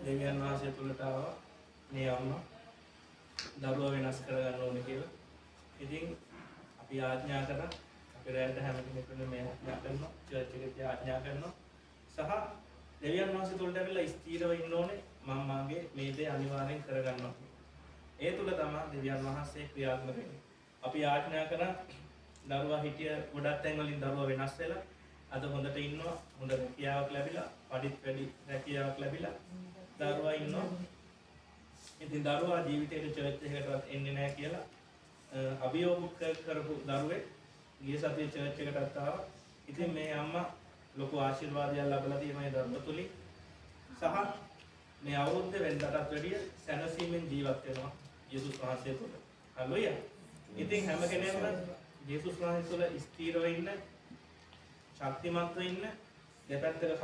දෙවියන් වහන්සේ තුලට ආවා මේ අම්මා දරුවා වෙනස් කරගන්න ඕනේ කියලා. ඉතින් අපි ආඥා කරා අපේ රැයට හැම කෙනෙකුම මේ ආඥා කරනවා, චර්ච් එකේ ආඥා කරනවා. සහ දෙවියන් වහන්සේ තුලට ඇවිල්ලා ස්ථීරව ඉන්න ඕනේ මම මාගේ මේ දේ අනිවාර්යෙන් කරගන්නවා. ඒ තුල තමයි දෙවියන් වහන්සේ ක්‍රියාත්මක වෙන්නේ. අපි ආඥා කරා දරුවා හිටිය ගොඩක් තැන් වලින් දරුවා වෙනස් වෙලා අද හොඳට ඉන්නවා, හොඳ රැකියාවක් ලැබිලා, පඩිත් වැඩි රැකියාවක් ලැබිලා දරුවා ඉන්නවා. ඉතින් දරුවා ජීවිතේට චර්ච් එකකටවත් එන්නේ නැහැ කියලා අභියෝග කරපු දරුවෙක් ගිය සතියේ චර්ච් එකටත් ආවා. ඉතින් මේ අම්මා ලොකු ආශිර්වාදයක් ලැබලා තියෙනවා මේ දරුවා තුලින්. සහ මේ අවුරුද්ද වෙනදටත් වැඩිය සැනසීමෙන් ජීවත් වෙනවා යේසුස් වහන්සේ තුල. හලෙලුයා. ඉතින් හැම කෙනෙක්ම යේසුස් වහන්සේ තුල ස්ථිරව ඉන්න, ශක්තිමත්ව ඉන්න, දෙපැත්තක